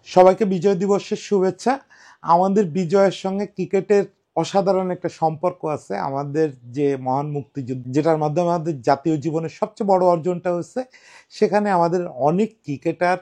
সবাইকে বিজয় দিবসের শুভেচ্ছা। আমাদের বিজয়ের সঙ্গে ক্রিকেটের অসাধারণ একটা সম্পর্ক আছে। আমাদের যে মহান মুক্তিযুদ্ধ, যেটার মাধ্যমে আমাদের জাতীয় জীবনের সবচেয়ে বড় অর্জনটা হচ্ছে, সেখানে আমাদের অনেক ক্রিকেটার,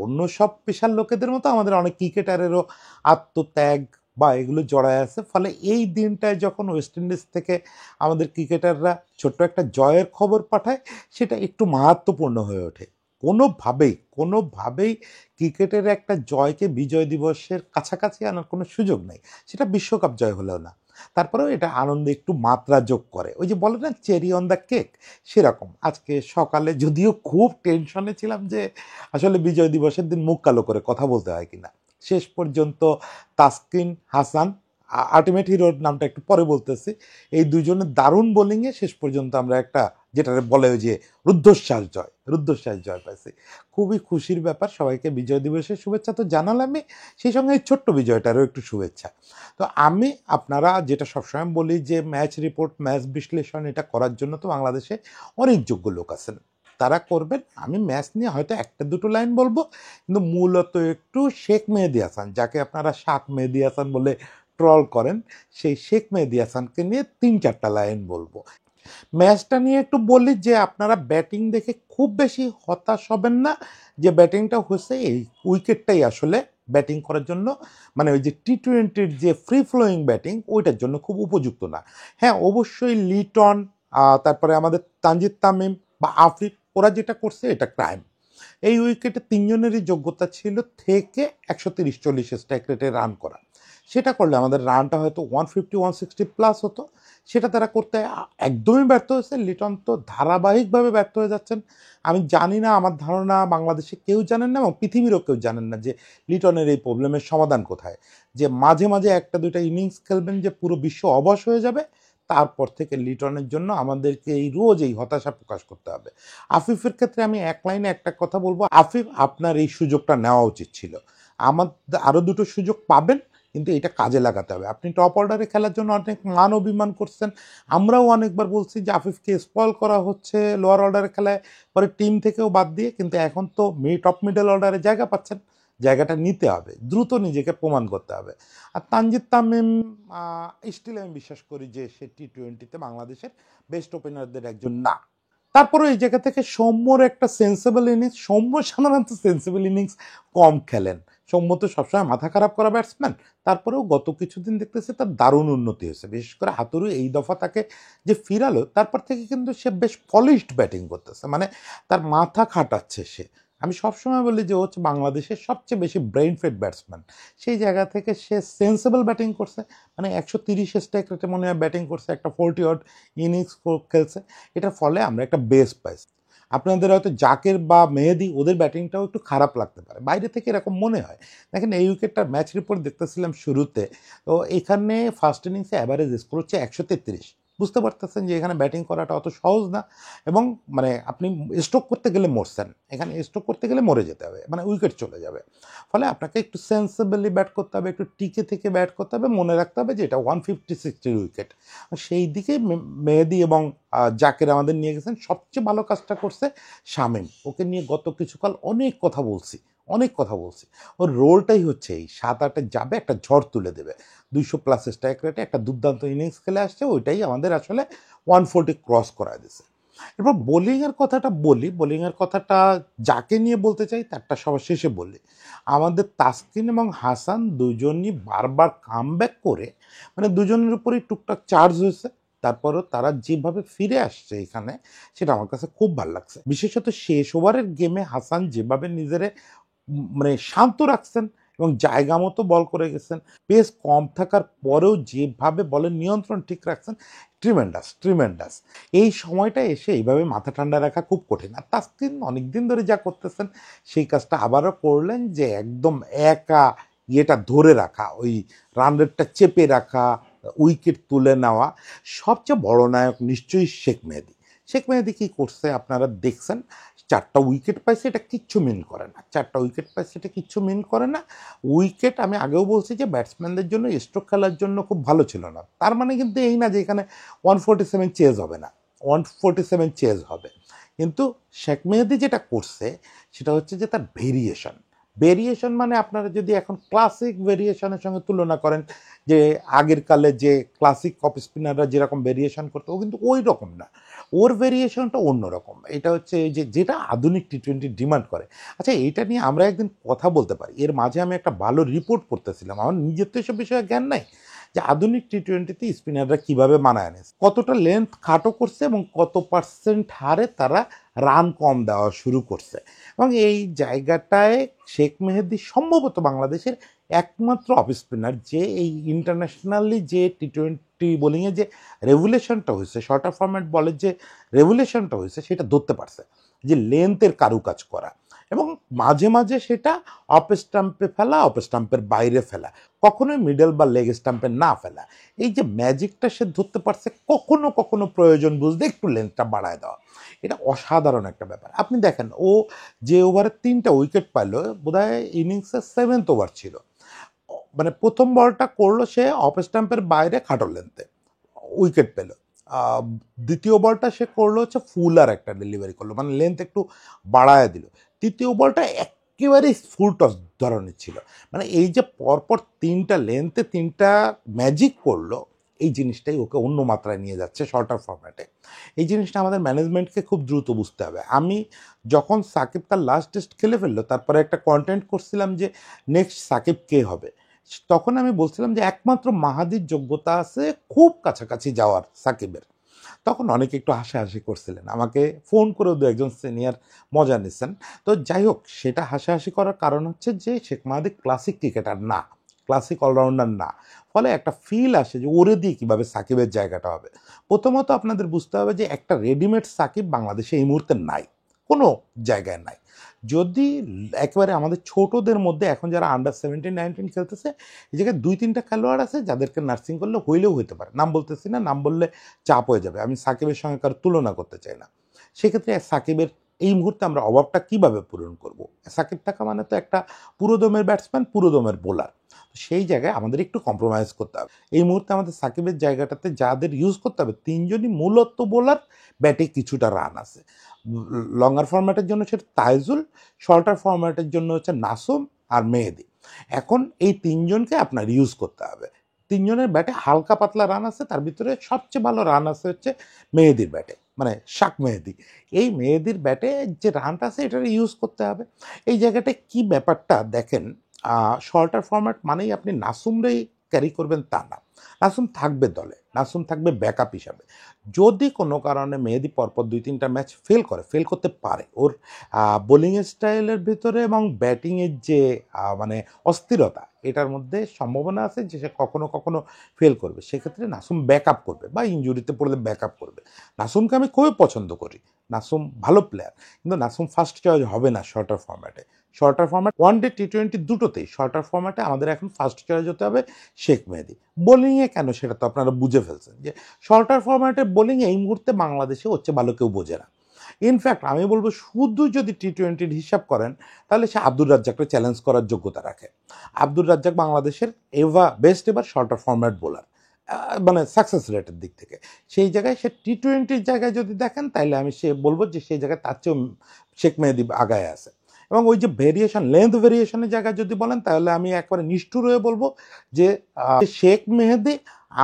অন্য সব পেশার লোকেদের মতো আমাদের অনেক ক্রিকেটারেরও আত্মত্যাগ বা এগুলো জড়ায় আছে। ফলে এই দিনটায় যখন ওয়েস্ট ইন্ডিজ থেকে আমাদের ক্রিকেটাররা ছোট্ট একটা জয়ের খবর পাঠায়, সেটা একটু মাহাত্ম্যপূর্ণ হয়ে ওঠে। কোনোভাবেই ক্রিকেটের একটা জয়কে বিজয় দিবসের কাছাকাছি আনার কোনো সুযোগ নেই, সেটা বিশ্বকাপ জয় হলেও না। তারপরেও এটা আনন্দে একটু মাত্রা যোগ করে, ওই যে বলে না চেরি অন দ্য কেক, সেরকম। আজকে সকালে যদিও খুব টেনশনে ছিলাম যে আসলে বিজয় দিবসের দিন মুখ কালো করে কথা বলতে হয় কিনা, শেষ পর্যন্ত তাসকিন হাসান, আলটিমেট হিরোর নামটা একটু পরে বলতেছি, এই দুজনের দারুণ বোলিংয়ে শেষ পর্যন্ত আমরা একটা, যেটা বলে ওই যে রুদ্ধশ্বাস জয় পাইছি। খুবই খুশির ব্যাপার। সবাইকে বিজয় দিবসের শুভেচ্ছা তো জানালামই, সেই সঙ্গে এই ছোট্ট বিজয়টারও একটু শুভেচ্ছা। তো আপনারা যেটা সবসময় বলি যে ম্যাচ রিপোর্ট, ম্যাচ বিশ্লেষণ, এটা করার জন্য তো বাংলাদেশে অনেক যোগ্য লোক আছেন, তারা করবেন। আমি ম্যাচ নিয়ে হয়তো একটা দুটো লাইন বলবো, কিন্তু মূলত একটু শেখ মেহেদী হাসান, যাকে আপনারা শাক মেহেদী হাসান বলে ট্রল করেন, সেই শেখ মেহেদী হাসানকে নিয়ে 3-4টা লাইন বলবো। ম্যাচটা নিয়ে একটু বলি যে আপনারা ব্যাটিং দেখে খুব বেশি হতাশ হবেন না, যে ব্যাটিংটা হচ্ছে এই উইকেটটাই আসলে ব্যাটিং করার জন্য, মানে ওই যে টি-20-র যে ফ্রি ফ্লোয়িং ব্যাটিং, ওইটার জন্য খুব উপযুক্ত না। হ্যাঁ, অবশ্যই লিটন, তারপরে আমাদের তানজিদ তামিম বা আফ্রিদ, ওরা যেটা করছে এটা ক্রাইম। এই উইকেটে তিনজনেরই যোগ্যতা ছিল থেকে 130-140 স্ট্রাইক রেটে রান করা। সেটা করলে আমাদের রানটা হয়তো 150-160 প্লাস হতো। সেটা তারা করতে একদমই ব্যর্থ হয়েছে। লিটন তো ধারাবাহিকভাবে ব্যর্থ হয়ে যাচ্ছেন। আমি জানি না, আমার ধারণা বাংলাদেশে কেউ জানেন না এবং পৃথিবীরও কেউ জানেন না যে লিটনের এই প্রবলেমের সমাধান কোথায়। যে মাঝে মাঝে একটা দুইটা ইনিংস খেলবেন যে পুরো বিশ্ব অবশ হয়ে যাবে, তারপর থেকে লিটনের জন্য আমাদেরকে এই রোজ এই হতাশা প্রকাশ করতে হবে। আফিফের ক্ষেত্রে আমি এক লাইনে একটা কথা বলবো, আফিফ, আপনার এই সুযোগটা নেওয়া উচিত ছিল। আমার আরও দুটো সুযোগ পাবেন, কিন্তু এটা কাজে লাগাতে হবে। আপনি টপ অর্ডারে খেলার জন্য অনেক মান অভিমান করছেন, আমরাও অনেকবার বলছি যে আফিফকে স্পয়েল করা হচ্ছে লোয়ার অর্ডারে খেলায়, পরে টিম থেকেও বাদ দিয়ে, কিন্তু এখন তো টপ মিডল অর্ডারে জায়গা পাচ্ছেন, জায়গাটা নিতে হবে, দ্রুত নিজেকে প্রমাণ করতে হবে। আর তানজিদ তামিম, স্টিল আমি বিশ্বাস করি যে সে টি-20তে বাংলাদেশের বেস্ট ওপেনারদের একজন না। তারপরে এই জায়গা থেকে সৌম্যর একটা সেন্সেবল ইনিংস, সৌম্য সাধারণত সেন্সেবল ইনিংস কম খেলেন। সৌম্য তো সবসময় মাথা খারাপ করা ব্যাটসম্যান, তারপরেও গত কিছুদিন দেখতেছে তার দারুণ উন্নতি হয়েছে। বিশেষ করে হাতুড়ু এই দফা তাকে যে ফিরালো, তারপর থেকে কিন্তু সে বেশ পলিশড ব্যাটিং করতেছে, মানে তার মাথা খাটাচ্ছে সে। আমি সবসময় বলি যে ও হচ্ছে বাংলাদেশের সবচেয়ে বেশি ব্রেইন ফেড ব্যাটসম্যান। সেই জায়গা থেকে সে সেন্সেবল ব্যাটিং করছে, মানে 130 স্ট্রাইক রেটে মনে হয় ব্যাটিং করছে, একটা 40 ইনিংস খেলছে। এটার ফলে আমরা একটা বেস পাইছি। আপনাদের হয়তো জাকের বা মেহেদি, ওদের ব্যাটিংটাও একটু খারাপ লাগতে পারে, বাইরে থেকে এরকম মনে হয়। দেখেন এই উইকেটটার ম্যাচ রিপোর্ট দেখতেছিলাম শুরুতে, তো এখানে ফার্স্ট ইনিংসে অ্যাভারেজ স্কোর হচ্ছে 133। বুঝতে পারতেছেন যে এখানে ব্যাটিং করাটা অত সহজ না, এবং মানে আপনি স্ট্রোক করতে গেলে মরছেন, এখানে স্ট্রোক করতে গেলে মরে যেতে হবে, মানে উইকেট চলে যাবে। ফলে আপনাকে একটু সেন্সিবলি ব্যাট করতে হবে, একটু টিকে থেকে ব্যাট করতে হবে, মনে রাখতে হবে যে এটা 150-60 উইকেট। সেই দিকে মেহেদি এবং জাকের আমাদের নিয়ে গেছেন। সবচেয়ে ভালো কাজটা করছে শামীম, ওকে নিয়ে গত কিছুকাল অনেক কথা বলছি। ওর রোলটাই হচ্ছে এই 7-8-এ যাবে, একটা ঝড় তুলে দেবে, 200+ স্ট্রাইক রেটে একটা দুর্দান্ত ইনিংস খেলে আসছে, ওইটাই আমাদের আসলে 140 ক্রস করা দিয়েছে। এরপর বোলিংয়ের কথাটা যাকে নিয়ে বলতে চাই তারটা সবার শেষে বলি। আমাদের তাসকিন এবং হাসান দুজনই বারবার কামব্যাক করে, মানে দুজনের উপরেই টুকটাক চার্জ হয়েছে, তারপরও তারা যেভাবে ফিরে আসছে এখানে, সেটা আমার কাছে খুব ভালো লাগছে। বিশেষত শেষ ওভারের গেমে হাসান যেভাবে নিজেরে মানে শান্ত রাখছেন এবং জায়গা মতো বল করে গেছেন, পেস কম থাকার পরেও যেভাবে বলের নিয়ন্ত্রণ ঠিক রাখছেন, ট্রিমেন্ডাস। এই সময়টা এসে এইভাবে মাথা ঠান্ডা রাখা খুব কঠিন। আর তাসকিন অনেকদিন ধরে যা করতেছেন, সেই কাজটা আবারও করলেন, যে একদম একা ইয়েটা ধরে রাখা, ওই রান রেটটা চেপে রাখা, উইকেট তুলে নেওয়া। সবচেয়ে বড় নায়ক নিশ্চয়ই শেখ মেহেদী কী করছে আপনারা দেখছেন। 4টা উইকেট পাইছে, এটা কিচ্ছু মিন করে না। 4টা উইকেট পাইছে, এটা কিচ্ছু মিন করে না। উইকেট, আমি আগেও বলছি যে ব্যাটসম্যানদের জন্য স্ট্রোক খেলার জন্য খুব ভালো ছিল না, তার মানে কিন্তু এই না যে এখানে 147 চেজ হবে না, 147 চেজ হবে। কিন্তু শেখ মেহেদী যেটা করছে সেটা হচ্ছে যে তার ভেরিয়েশন মানে আপনারা যদি এখন ক্লাসিক ভেরিয়েশনের সঙ্গে তুলনা করেন, যে আগের কালে যে ক্লাসিক অফ স্পিনাররা যেরকম ভেরিয়েশন করতো, ও কিন্তু ওই রকম না, ওর ভেরিয়েশনটা অন্যরকম। এটা হচ্ছে যে যেটা আধুনিক টি-20 ডিমান্ড করে। আচ্ছা, এইটা নিয়ে আমরা একদিন কথা বলতে পারি। এর মাঝে আমি একটা ভালো রিপোর্ট পড়তেছিলাম, আমার নিজের তো এসব বিষয়ে জ্ঞান নাই, যে আধুনিক টি-20তে স্পিনাররা কীভাবে মানায় আনেছে, কতটা লেন্থ খাটো করছে এবং কত পার্সেন্ট হারে তারা রান কম দেওয়া শুরু করছে। এবং এই জায়গাটায় শেখ মেহেদী সম্ভবত বাংলাদেশের একমাত্র অফ স্পিনার যে এই ইন্টারন্যাশনালি যে টি-20 বোলিংয়ে যে রেগুলেশনটা হয়েছে, শর্টার ফরম্যাট বলের যে রেগুলেশনটা হয়েছে, সেটা ধরতে পারছে, যে লেন্থের কারুকাজ করা এবং মাঝে মাঝে সেটা অফ স্টাম্পে ফেলা, অফ স্টাম্পের বাইরে ফেলা, কখনোই মিডল বা লেগ স্টাম্পে না ফেলা। এই যে ম্যাজিকটা সে ধরতে পারছে, কখনো কখনো প্রয়োজন বুঝতে একটু লেন্থটা বাড়ায় দেওয়া, এটা অসাধারণ একটা ব্যাপার। আপনি দেখেন, ও যে ওভারে 3টা উইকেট পাইল, বোধহয় ইনিংসের 7th ওভার ছিল, মানে প্রথম বলটা করলো সে অফ স্টাম্পের বাইরে খাটো লেন্থে, উইকেট পেল। দ্বিতীয় বলটা সে করলো হচ্ছে ফুল আর একটা ডেলিভারি করলো, মানে লেন্থ একটু বাড়ায় দিল। তৃতীয় বলটা একেবারেই ফুল টস ধরনের ছিল। মানে এই যে পরপর 3টা লেন্থে 3টা ম্যাজিক করলো, এই জিনিসটাই ওকে অন্য মাত্রায় নিয়ে যাচ্ছে শর্টার ফরম্যাটে। এই জিনিসটা আমাদের ম্যানেজমেন্টকে খুব দ্রুত বুঝতে হবে। আমি যখন সাকিব তার লাস্ট টেস্ট খেলে ফেললো, তারপরে একটা কন্টেন্ট করছিলাম যে নেক্সট সাকিব কে হবে, তখন আমি বলছিলাম যে একমাত্র মাহাদির যোগ্যতা আছে খুব কাছাকাছি যাওয়ার সাকিবের। তখন অনেকে একটু হাসাহাসি করছিলেন, আমাকে ফোন করেও দু একজন সিনিয়র মজা নিচ্ছেন। তো যাই হোক, সেটা হাসাহাসি করার কারণ হচ্ছে যে শেখ মাহাদি ক্লাসিক ক্রিকেটার না, ক্লাসিক অলরাউন্ডার না। ফলে একটা ফিল আসে যে ওরে দিয়ে কীভাবে সাকিবের জায়গাটা হবে। প্রথমত আপনাদের বুঝতে হবে যে একটা রেডিমেড সাকিব বাংলাদেশে এই মুহূর্তে নাই, কোনো জায়গায় নাই। যদি একেবারে আমাদের ছোটদের মধ্যে এখন যারা আন্ডার 17-19 খেলতেছে, এই জায়গায় 2-3টা খেলোয়াড় আছে যাদেরকে নার্সিং করলে হইলেও হইতে পারে, নাম বলতেছি না, নাম বললে চাপ হয়ে যাবে, আমি সাকিবের সঙ্গে কারো তুলনা করতে চাই না। সেক্ষেত্রে সাকিবের এই মুহূর্তে আমরা অভাবটা কিভাবে পূরণ করব? সাকিব থাকা মানে তো একটা পুরোদমের ব্যাটসম্যান, পুরোদমের বোলার, সেই জায়গায় আমাদের একটু কম্প্রোমাইজ করতে হবে। এই মুহূর্তে আমাদের সাকিবের জায়গাটাতে যাদের ইউজ করতে হবে, 3জনই মূলত বোলার, ব্যাটে কিছুটা রান আছে। লঙ্গার ফরম্যাটের জন্য সেটা তাইজুল, শর্টার ফরম্যাটের জন্য হচ্ছে নাসুম আর মেহেদি। এখন এই 3জনকে আপনার ইউজ করতে হবে। 3জনের ব্যাটে হালকা পাতলা রান আছে, তার ভিতরে সবচেয়ে ভালো রান আছে হচ্ছে মেহেদির ব্যাটে, মানে শাক মেহেদি। এই মেহেদির ব্যাটে যে রানটা আছে, এটার ইউজ করতে হবে। এই জায়গাটায় কি ব্যাপারটা দেখেন, শর্টার ফরম্যাট মানেই আপনি নাসুমরেই ক্যারি করবেন তা না, নাসুম থাকবে দলে, নাসুম থাকবে ব্যাকআপ হিসাবে। যদি কোনো কারণে মেহেদি পরপর 2-3টা ম্যাচ ফেল করতে পারে, ওর বোলিং স্টাইলের ভিতরে এবং ব্যাটিংয়ের যে মানে অস্থিরতা, এটার মধ্যে সম্ভাবনা আছে যে সে কখনো কখনো ফেল করবে। সেক্ষেত্রে নাসুম ব্যাকআপ করবে বা ইনজুরিতে পড়লে ব্যাকআপ করবে। নাসুমকে আমি খুবই পছন্দ করি, নাসুম ভালো প্লেয়ার, কিন্তু নাসুম ফার্স্ট চয়েস হবে না শর্টার ফরম্যাটে। শর্টার ফরম্যাট ওয়ানডে টি-20 দুটোতেই শর্টার ফরম্যাটে আমাদের এখন ফার্স্ট চয়েস হতে হবে শেখ মেহেদি। বোলিংয়ে কেন, সেটা তো আপনারা বুঝে ফেলছেন যে শর্টার ফরম্যাটের বোলিংয়ে এই মুহূর্তে বাংলাদেশে হচ্ছে ভালো কেউ বোঝে না। ইনফ্যাক্ট আমি বলবো, শুধু যদি টি-20 হিসাব করেন, তাহলে সে আব্দুর রাজ্জাককে চ্যালেঞ্জ করার যোগ্যতা রাখে। আব্দুর রাজ্জাক বাংলাদেশের best ever shorter format bowler, মানে সাকসেস রেটের দিক থেকে। সেই জায়গায় সে টি-20 জায়গায় যদি দেখেন, তাহলে আমি বলবো যে সেই জায়গায় তার চেয়েও শেখ মেহেদি আগায় আছে। এবং ওই যে ভেরিয়েশন, লেন্থ ভেরিয়েশনের জায়গায় যদি বলেন, তাহলে আমি একবারে নিষ্ঠুর হয়ে বলবো যে শেখ মেহেদি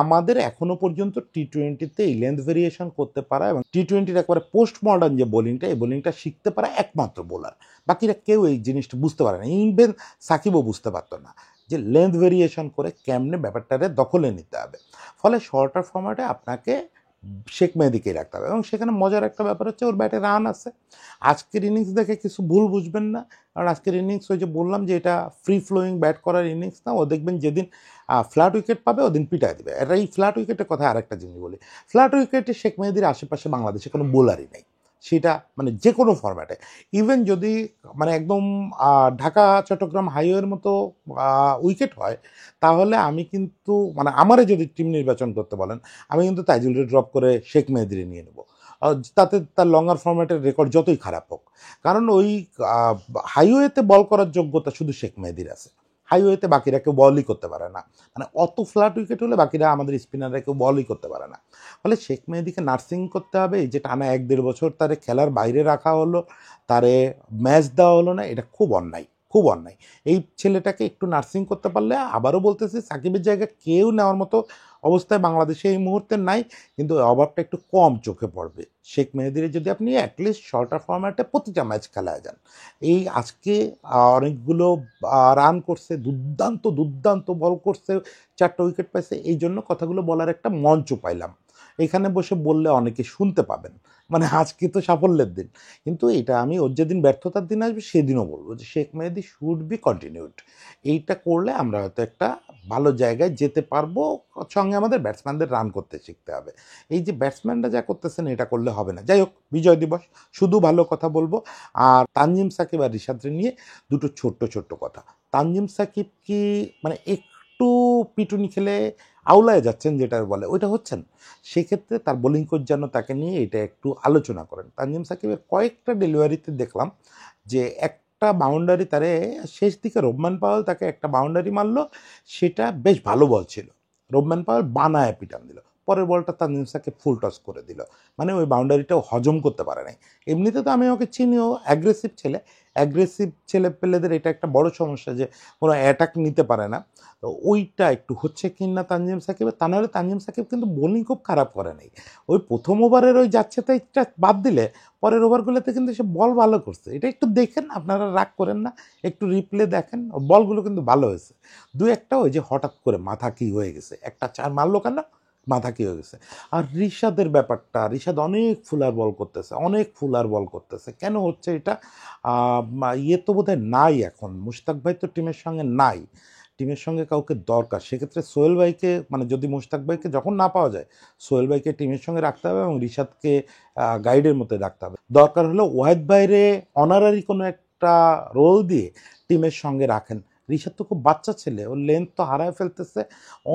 আমাদের এখনো পর্যন্ত টি-20তে এই লেন্থ ভেরিয়েশন করতে পারা এবং টি-20-র একবারে পোস্ট মডার্ন যে বোলিংটা, এই বোলিংটা শিখতে পারা একমাত্র বোলার। বাকিরা কেউ এই জিনিসটা বুঝতে পারে না, ইভেন সাকিবও বুঝতে পারতো না যে লেন্থ ভেরিয়েশন করে কেমনে ব্যাপারটারে দখলে নিতে হবে। ফলে শর্টার ফরম্যাটে আপনাকে শেখ মেহেদিকেই রাখতে হবে। এবং সেখানে মজার একটা ব্যাপার হচ্ছে, ওর ব্যাটে রান আছে। আজকের ইনিংস দেখে কিছু ভুল বুঝবেন না, কারণ আজকের ইনিংস ওই যে বললাম যে এটা ফ্রি ফ্লোয়িং ব্যাট করার ইনিংস না। ও দেখবেন যেদিন ফ্ল্যাট উইকেট পাবে, ওদিন পিটায় দেবে। এটা এই ফ্ল্যাট উইকেটের কথা আরেকটা জিনিস বলি, ফ্ল্যাট উইকেটে শেখ মেহেদির আশেপাশে বাংলাদেশে কোনো বোলারই নেই, সেটা মানে যে কোনো ফরম্যাটে। ইভেন যদি মানে একদম ঢাকা চট্টগ্রাম হাইওয়ের মতো উইকেট হয়, তাহলে আমি কিন্তু মানে আমারে যদি টিম নির্বাচন করতে বলেন, আমি কিন্তু তাইজুলকে ড্রপ করে শেখ মেহেদিরে নিয়ে নেব, তাতে তার লঙ্গার ফরম্যাটের রেকর্ড যতই খারাপ হোক। কারণ ওই হাইওয়েতে বল করার যোগ্যতা শুধু শেখ মেহেদির আছে, হাইওয়েতে বাকিরা কেউ বলই করতে পারে না। মানে অত ফ্ল্যাট উইকেট হলে বাকিরা আমাদের স্পিনাররা কেউ বলই করতে পারে না। ফলে শেখ মেহেদিকে নার্সিং করতে হবে। এই যে টানা 1-1.5 বছর তারে খেলার বাইরে রাখা হলো, তারে ম্যাচ দেওয়া হলো না, এটা খুব অন্যায়, খুব অন্যায়। এই ছেলেটাকে একটু নার্সিং করতে পারলে, আবারও বলতেছি, সাকিবের জায়গা কেউ নেওয়ার মতো অবস্থায় বাংলাদেশে এই মুহূর্তে নাই, কিন্তু অভাবটা একটু কম চোখে পড়বে। শেখ মেহেদীর যদি আপনি অ্যাটলিস্ট শর্টার ফরম্যাটে প্রতিটা ম্যাচ খেলায় যান, এই আজকে অনেকগুলো রান করছে, দুর্দান্ত দুর্দান্ত বল করছে, 4টা উইকেট পাইছে, এই জন্য কথাগুলো বলার একটা মঞ্চ পাইলাম। এখানে বসে বললে অনেকে শুনতে পাবেন, মানে আজকে তো সাফল্যের দিন, কিন্তু এটা আমি ওর যেদিন ব্যর্থতার দিন আসবে সেদিনও বলবো যে শেখ মেহেদী শুড বি কন্টিনিউড। এইটা করলে আমরা হয়তো একটা ভালো জায়গায় যেতে পারবো। সঙ্গে আমাদের ব্যাটসম্যানদের রান করতে শিখতে হবে। এই যে ব্যাটসম্যানরা যা করতেছেন এটা করলে হবে না। যাই হোক, বিজয় দিবস, শুধু ভালো কথা বলবো। আর তানজিম সাকিব আর রিশাদকে নিয়ে দুটো ছোট্ট ছোট্ট কথা। তানজিম সাকিব কি মানে একটু পিটুনি খেলে আউলায় যাচ্ছেন, যেটা বলে ওইটা হচ্ছেন, সেক্ষেত্রে তার বোলিং কোচ যেন তাকে নিয়ে এটা একটু আলোচনা করেন। তানজিম সাকিবের কয়েকটা ডেলিভারিতে দেখলাম যে একটা বাউন্ডারি তারে শেষ দিকে রোবমান পাওয়েল তাকে একটা বাউন্ডারি মারলো, সেটা বেশ ভালো বল ছিল, রোবমান পাওয়েল বানায় পিটান দিল, পরের বলটা তানজিম সাকিব ফুল টস করে দিল, মানে ওই বাউন্ডারিটাও হজম করতে পারে নাই। এমনিতে তো আমি ওকে চিনিও, অ্যাগ্রেসিভ ছেলে, অ্যাগ্রেসিভ ছেলে পেলেদের এটা একটা বড় সমস্যা যে কোনো অ্যাটাক নিতে পারে না। তো ওইটা একটু হচ্ছে কি না তানজিম সাকিবের, তা নাহলে তানজিম সাকিব কিন্তু বোলিং খুব খারাপ করে নাই। ওই প্রথম ওভারের ওই যাচ্ছে তাইটা বাদ দিলে পরের ওভারগুলোতে কিন্তু সে বল ভালো করছে। এটা একটু দেখেন, আপনারা রাগ করেন না, একটু রিপ্লে দেখেন, বলগুলো কিন্তু ভালো হয়েছে। দু একটা ওই যে হঠাৎ করে মাথা কি হয়ে গেছে, একটা চার মারলো কেন, মাথা কি হয়ে গেছে। আর রিশাদের ব্যাপারটা, রিশাদ অনেক ফুলার বল করতেছে, অনেক ফুলার বল করতেছে, কেন হচ্ছে এটা? ইয়ে তো বোধহয় নাই এখন, মুশতাক ভাই তো টিমের সঙ্গে নাই, টিমের সঙ্গে কাউকে দরকার, সেক্ষেত্রে সোহেল ভাইকে, মানে যদি মুশতাক ভাইকে যখন না পাওয়া যায়, সোহেল ভাইকে টিমের সঙ্গে রাখতে হবে এবং রিশাদকে গাইডের মধ্যে রাখতে হবে। দরকার হলো ওয়াহিদ ভাইরে অনারারি কোনো একটা রোল দিয়ে টিমের সঙ্গে রাখেন। রিশাদ তো খুব বাচ্চা ছেলে, ওর লেন্থ তো হারায় ফেলতেছে,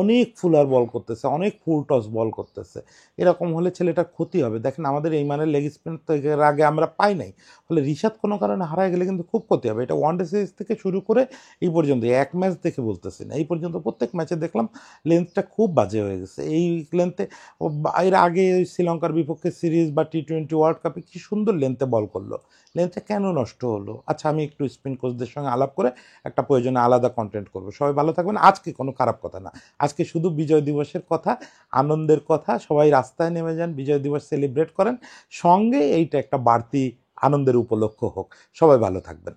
অনেক ফুলার বল করতেছে, অনেক ফুল টস বল করতেছে, এরকম হলে ছেলেটার ক্ষতি হবে। দেখেন আমাদের এই মানের লেগ স্পিন তো এর আগে আমরা পাই নাই, ফলে রিশাদ কোনো কারণে হারায় গেলে কিন্তু খুব ক্ষতি হবে। এটা ওয়ানডে সিরিজ থেকে শুরু করে এই পর্যন্ত, এক ম্যাচ দেখে বলতেছি না, এই পর্যন্ত প্রত্যেক ম্যাচে দেখলাম লেন্থটা খুব বাজে হয়ে গেছে। এই লেন্থে এর আগে ওই শ্রীলঙ্কার বিপক্ষে সিরিজ বা টি-20 ওয়ার্ল্ড কাপে কি সুন্দর লেন্থে বল করলো, লেন্থটা কেন নষ্ট হলো? আচ্ছা, আমি একটু স্পিন কোচদের সঙ্গে আলাপ করে একটা প্রয়োজনে আলাদা কন্টেন্ট করবো। সবাই ভালো থাকবেন। আজকে কোনো খারাপ কথা না, আজকে শুধু বিজয় দিবসের কথা, আনন্দের কথা। সবাই রাস্তায় নেমে যান, বিজয় দিবস সেলিব্রেট করেন, সঙ্গে এইটা একটা বাড়তি আনন্দের উপলক্ষ হোক। সবাই ভালো থাকবেন।